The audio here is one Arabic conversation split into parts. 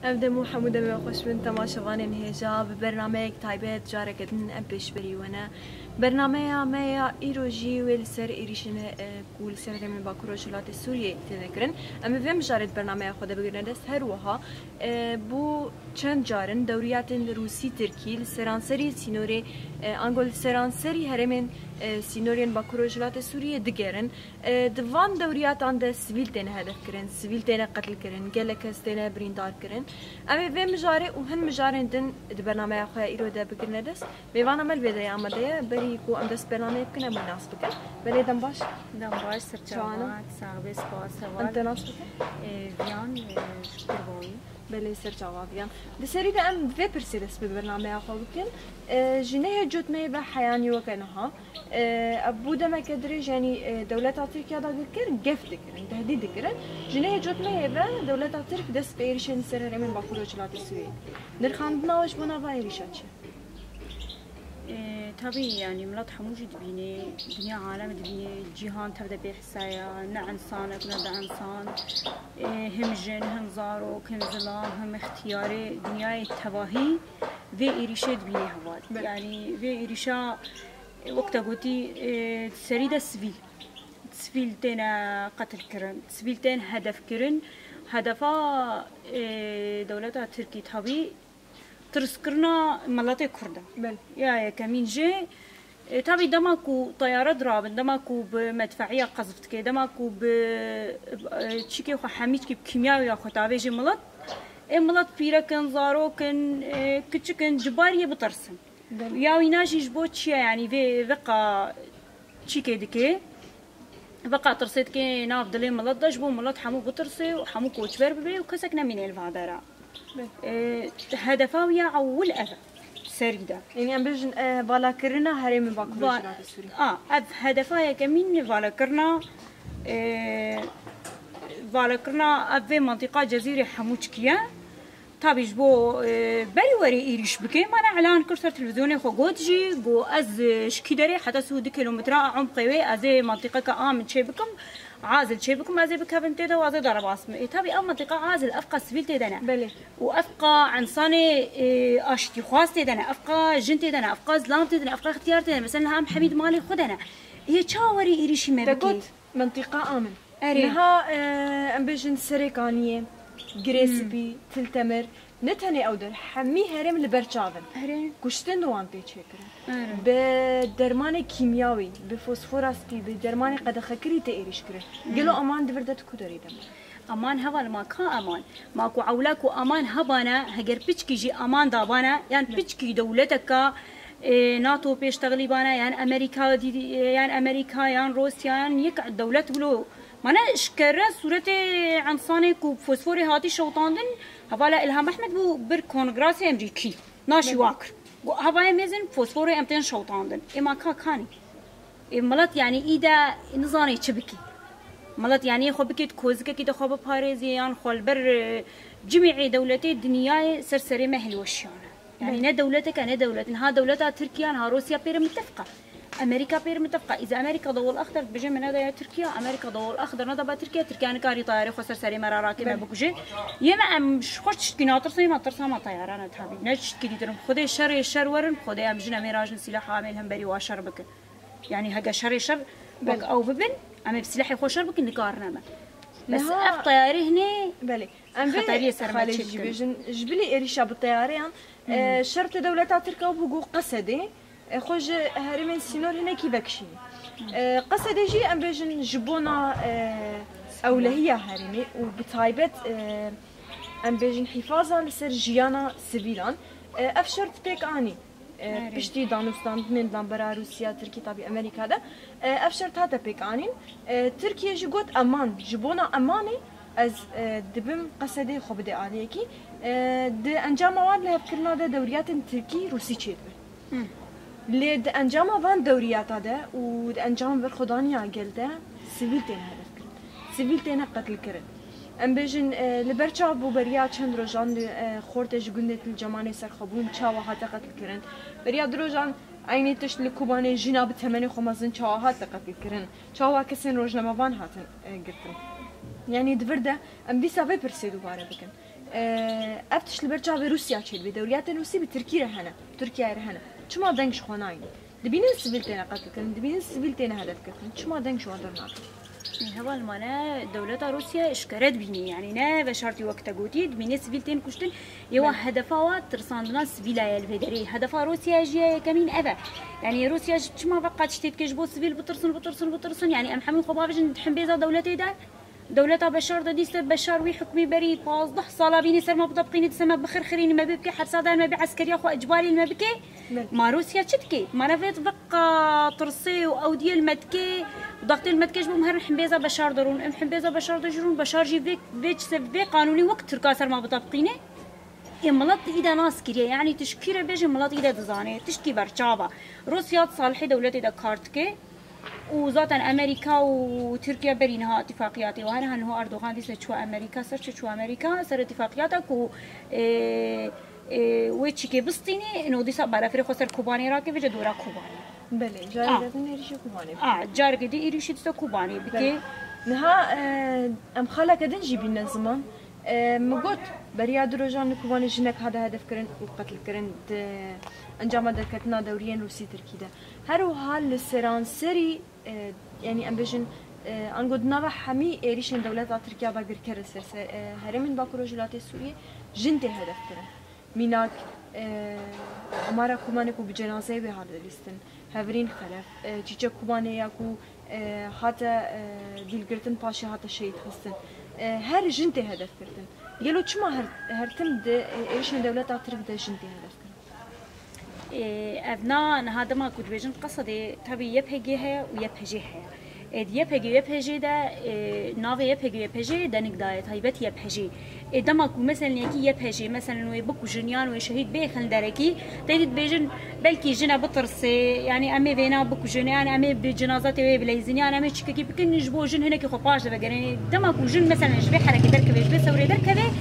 أبدأ محمود خوش من تماشاوان هجا ببرنامج تایبت جاره کدن أبش بری ونا برنامه ما ایروجی و لسر ایریشن کول سر من باکروشلات سوریه تذکرن اما فهم جارت برنامه خود بگیرن دست هر وها بو چند جارن دوریات روسی ترکی لسرانسری سینوری انگل سرانسری هرمن سینورین باکروشلات سوریه دگرن دوان دوریات عند سویل تن هدف کرن سویل تن قتل کرن گلکس تن بریندار کرن اما و مجاره و هن مجارن دن برنامه خو ایروده بگیرن دست میوان عمل بده آمده بری کو ام دست برنامه بکنه مناسب کن بله دم باش سرچاوات ساغبه سپاس انت ناس ویان شکروی بله سرچاوابیان دسری ده ام و پرسیدس به برنامه خو بکن جنه جوت می به حیانی وکنها ابو دم کدری یعنی دولت ترکیه دا کرد گفت کرد تهدید کرد جنه جوت می به دولت ترک دست به ایرشن سر من با خروجات سوریه نرخاندنا وش بنا با ایرشات طبيعي يعني ملات حموجي دبيني دنيا عالم دبيني جيهان تبدا بحسايا نع انسانك ندا انسان هم جن هم زاروك هم ظلام هم اختياري دنيا تباهي في إيريشة دبيني هواد يعني في إيريشة وقت قلتي سريدة سفيل تينا قتل كرن سفيل تين هدف كرن هدفا دولتها تركي طبيعي ترسكرنا ملاتي كردا بل يا كمين جي تابي دماكو طيارة درابن دماكو بمدفعية قذفت كي دماكو ب تشيكي خو حميد كي بكيمياوي يا خو تابي جي ملات ملات بيرا كن زارو كن كتشكن جبارية بترسم يا ويناجي جبوتشيا يعني في بقى تشيكي دكي بقى ترسيت كي ناف دلي ملات دجبو ملات حمو بترسي وحمو كوتشبر ببي وكسكنا من الفادرة هدفاوية أول أذى سريدة يعني أم بيجن بالا كرنا هري من باكروشلات السوري أب هدفايا كمين بالا كرنا بالا كرنا أب في منطقة جزيرة حموشكية تابيش بو بري وري إيريش بكي ما إعلان كرسر تلفزيوني خو جوتجي بو أز شكيدري حتى سود كيلومتر عمقي أزي منطقة كآمن شي بكم عازل شيء بكم عازل بكافن تيدا وعازل ضرب عاصمة تابي أو منطقة عازل أفقى سفيل تيدنا بلي وأفقى عنصاني أشتي خاص تيدنا أفقى جن تيدنا أفقى زلام تيدنا أفقى اختيار تيدنا مثلا هم حميد مالي خدنا هي شاوري إيريشي ما بكي منطقة آمن أري نها أم بيجن سريكانية جريسبي تلتمر نتهني أودر حمي هرم لبرشافن كشتن دوان بيتشكر بدرمان كيميائي بفوسفوراسكي بدرمان قد خكري تيريش كره قالوا أمان دفردت كودري دم أمان هوا ما كان أمان ماكو عولاكو أمان هبانا هجر بيشكي جي أمان دابانا يعني بيشكي دولتك ناتو بيشتغلي بانا يعني أمريكا دي يعني أمريكا يعني روسيا يعني يك دولت بلو مانا شكرا صورة عن صانك وفوسفوري هاتي شوطاندن هوالا إلهام أحمد بو بر كونغرس أمريكي ناشي واكر هواي ميزن فوسفوري أمتين شوطاندن إما كاني ملت يعني إيدا نظاني تشبكي ملت يعني خو بكيت كوزكا كي تخو باريزيان خول بر جميع دولتي الدنيا سرسري مهل وشيانا يعني نا دولتك أنا دولتنا ها دولتها تركيا ها روسيا بير متفقة أمريكا بير متفقة إذا أمريكا ضوء الأخضر بجي من هذا تركيا أمريكا ضوء الأخضر نضبط تركيا أنا كاري طيارة خسر سري مرة راكبة بكوجي يما مش خوش كنا ترسي ما ترسا ما طيارة أنا تابي نجش كدي ترم خدي شر ورن خدي أم جنا ميراج سلاح عامل هم بري واشر بك يعني هجا شر بك أو ببن أم بسلاح خوشر بك نقارنا ما بس أف طيارة هنا بلي خطرية سر ما جبلي إريشة بالطيارة شرط دولتها تركيا وبقو قصدي خوج هرمين سينور هنا كي بكشي قصد يجي ام بيجن جبونا اولهيه هرمي وبتايبت ام بيجن حفاظا لسر جيانا سيفيلان افشرت بيك اني بشتي دانستان من برا روسيا تركيا طبي امريكا ده افشرت هذا بيك اني تركيا جوت امان جبونا اماني از دبم قصدي خو بدي عليكي د انجام مواد له فكرنا ده دوريات تركي روسي تشيد لد انجام وان دوريات هذا وانجام بالخدانيا قلده سيفيلتين هدف كرد سيفيلتين قتل كرد ام بيجن لبرچا بو بريا چند روزان خورتش گندت الجمانه سر خبون چاوا هات قتل كرن بريا دروجان عيني تش لكوبانه جناب ثمني خمازن چاوا هات قتل كرن چاوا كسن روزنامه وان هاتن قلتن يعني دفرده ام بيسا بيرسي دوباره بكن افتش البرجع بروسيا تشيل بدوليات روسيا بتركيا هنا تركيا هنا شما دنش خناين دبين السبيلتين قتل كن دبين السبيلتين هدف كن شما دنش وادرنا هوا المانا دولة روسيا اشكرت بيني يعني نا بشرتي وقت قوتيد بيني سبيلتين كشتن يوا هدفها ترساندنا سبيلا الفيدري هدفها روسيا جيه كمين أبا يعني روسيا شما بقى تشتيت كجبو سبيل بترسن يعني أم حمي خبابجن حنبيزا دولتي ده دولتها بشار دا ديست بشار وي حكمي بري 15 صالة بيني سر ما بطبقيني تسمى بخير خيريني ما بيبكي حرصادا ما بعسكري اخو اجباري ما بكي ما روسيا تشتكي ما نفيت بقى ترسي او ديال المتكي ضغط المتكي جبو مهر حنبيزا بشار درون ام حنبيزا بشار دجرون بشار جي فيك فيك سبي قانوني وقت تركا سر ما بطبقيني يا ملط إذا ناس كريه يعني تشكير بيجي ملط إذا دزاني تشكي برشابة روسيا تصالحي دولتي دا كارتكي وذاتا امريكا وتركيا برينها اتفاقياتي وهنا هو اردوغان دي شو امريكا شو امريكا صار اتفاقياتك و ويتشكي بسطيني انه دي صار فري خسر كوباني راكي في دورا كوباني بله جاري ده نيرشي كوباني جاري دي يريشي تسا كوباني بكي نها ام خاله كدن جيبين الزمان مقوت بريا دروجان كوباني جنك هذا هدف كرن وقتل كرن انجام دركتنا دوريين روسي تركيا هرو حال السرانسري يعني ام بيجن انقد نوا حمي ايريشن دولة تركيا باقر كرسر هرمن باكروجلات سوريا جنتي هدف كرن ميناك امارا كومانكو بجنازه به هذا ليستن هفرين خلف تشيچا كومانياكو حتى ديلگرتن پاشي حتى شهيد خستن هر جنتي هدف كردن يلو چما هرتم ايريشن دولة ترك ده جنتي هدف ابنا هذا ما كنت بيجن قصدي تبي يبهجيها ويبهجيها يبهجي ده نافي يبهجي ده نقدايت هيبت يبهجي دما كو مثلا يكي يبهجي مثلا ويبكو جنيان وشهيد بيخن دركي تيد بيجن بلكي جنا بطرسي يعني امي بينا بكو جنيان امي بجنازات بليزنيان امي تشكي بكن نجبو جن هناك خفاش بقري دما كو جن مثلا جبي حركه دركه جبي سوري دركه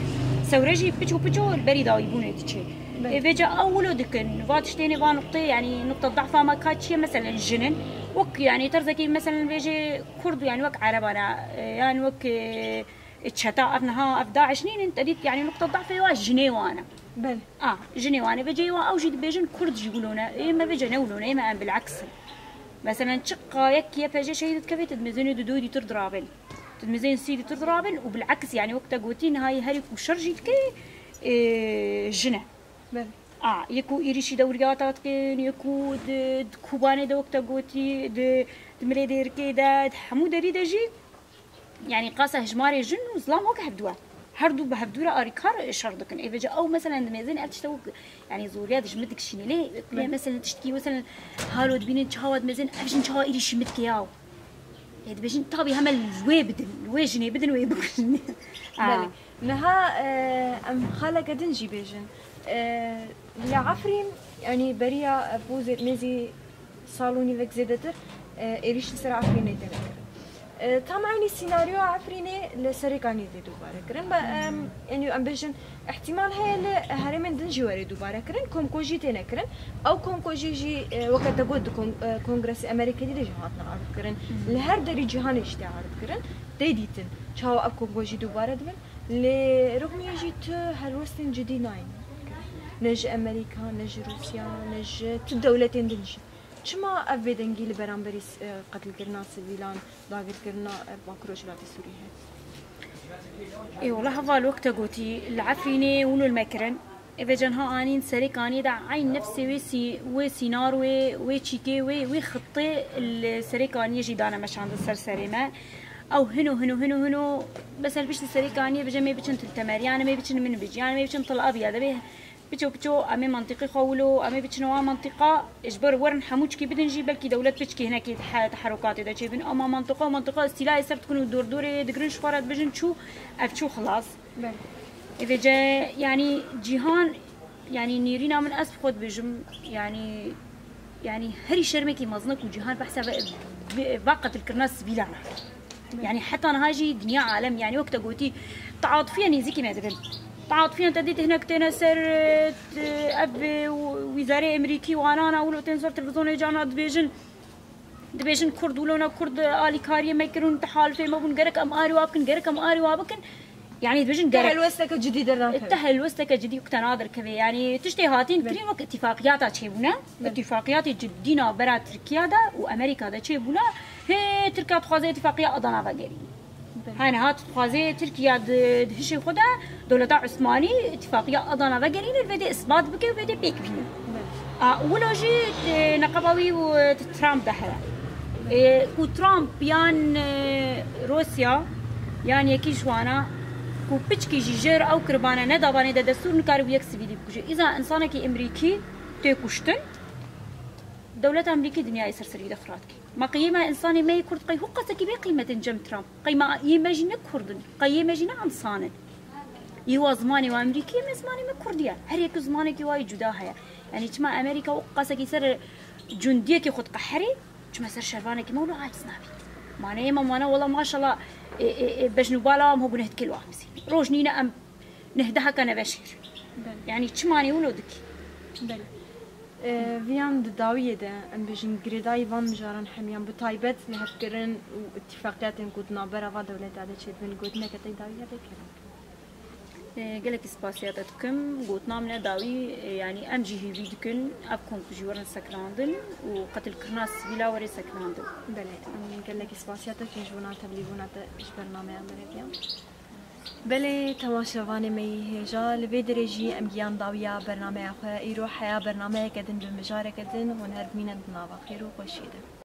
سورجي بيجو البريده يبون تشي فيجا اولو دكن فاتشتيني فا نقطه يعني نقطه ضعفها ما كاتشي مثلا الجنن وك يعني ترزكي مثلا بيجي كرد يعني وك عربنا يعني وك تشتا ابنها افدا 20 انت ديت يعني نقطه ضعف وا جنيوانا بل جنيوانا بيجي وا اوجد بيجن كرد يقولونا اما بيجي نولونا اما بالعكس مثلا تشقا يك يفجي شيء كيف تدمزيني دودي تردرابل تدمزين سيدي تردرابل وبالعكس يعني وقت قوتين هاي هريك وشرجيت كي جنة بل يكو إيريشي دورياتات كين يكو كوباني دا وقت قوتي دمريدير كده حمو داري دجي يعني قاسة هجماري جن وظلام وك هبدوا هردو بهبدورة أريكار شردكن إيه بجا أو مثلا دميزين أتشتوك يعني زوريات جمدك شيني ليه مثلا تشتكي مثلا هالو دبينين تشاواد ميزين أفجن تشاوا إيريشي متكياو هاد بجن طابي همل وي بدن وي بكشني نها ام خاله قدن جي بيجن لعفرين يعني بريا بوزت ميزي صالوني فيك زيدتر إيريش سر عفريني تنكر طبعا سيناريو عفريني لسرقاني دي دوباره كرن يعني ام بيجن احتمال هي هرمن دنجي وري دوباره كرن كومكوجي تنكرن او كومكوجي جي وقت بود كونغرس امريكا دي جهاتنا عرض كرن لهر دري جهان اشتي عرض كرن ديديتن شاو اب كومكوجي دوباره دبن لرغم يجي هالوستن جدي ناين نج امريكا نج روسيا نج الدولتين دنجي شما افيدنجي لبرامبريس قتل كرنا سيفيلان ضاغط كرنا باكروجلات سوريا اي والله هذا الوقت قوتي العفريني ولو المكرن اذا جنها انين سريكاني دا عين نفسي وسينار وتشيكي وخطي السريكاني يجي دانا مش عند السرسريمه او هنو بس البش السريكاني بجمي بيشن تلتمر يعني ما بيشن من بيجي يعني ما بيشن طل ابيض به بتشو امي منطقي خولو امي بتشنوا منطقه اجبر ورن حموشكي بدنجي بلكي دوله بتشكي هناك تحركات دا شايفين اما منطقه استيلاء صرت تكونوا دور دقرن شفارات بجن شو افشو خلاص اذا جا يعني جيهان يعني نيرينا من اسف خد بجم يعني هري شرمكي مزنك وجيهان بحسب باقه الكرناس بيلانا يعني حتى انا هاجي دنيا عالم يعني وقت قوتي تعاطفيا نيزيكي ما دبن تعاطفيا تديت هناك تنسر اب وزاره امريكي وانا ولو تنسر تلفزيون جانا دبيجن كرد ولونا كرد الي كاريه ما يكرون تحالفه ما بون غيرك ام اري وابكن غيرك ام اري وابكن يعني بجن تهلوستك جديدة ناكل التهلوستك جديد وقتناظر كذا يعني تشتي هاتين كلين وقت اتفاقيات تشيبونا اتفاقيات جدينا برا تركيا دا وامريكا دا تشيبونا هي تركيا تخوازي اتفاقية اضانا فقري هاي هات تخوازي تركيا دهشي خدا دولة عثماني اتفاقية اضانا فقري الفيدي اثبات بكي وفيدي بيك بينا ولا جي نقبوي وترامب دهلا وترامب يان روسيا يعني يكيش وانا كو بيشكي جيجر او كربانه ندابانه ده دستور نكار بيك سفيدي بكوجي اذا انسانك امريكي تيكوشتن دولة امريكي دنيا سرسري دخراتك ما قيمه انساني ما يكرد قي هو قصك بقيمه جم ترامب قيمه يمجن كردن قيمه جنا انسان يوا زماني وامريكي من زماني ما كرديا هريك زمانك واي جداها يعني تما امريكا وقصك يسر جنديك خد قحري تما سر شرفانك مولو عاجز نابي معناه ما انا والله ما شاء الله باش نبالا هو بنهد كل واحد مسين روجنينا ام نهدها كان بشير يعني تشماني ولودك بل فيان داويه ده ام بجن جريداي فان مجارن حميان بتايبت لهكرن واتفاقيات قدنا برا دولة هذا شيء من قدنا كتي داويه ده قالك سباسياتكم قوتنا من داوي يعني ام جي هي فيدكن ابكم جورن سكراندن وقتل كرناس بلا وري سكراندن بله ام قالك سباسياتك جونا تبليغونات ايش برنامج امريكا بله تماشاوان مي هجا لبي درجي ام جيان داويا برنامج اخو ايرو حياه برنامج كدن بمجاره كدن ونهر مين ناوا خير وخشيده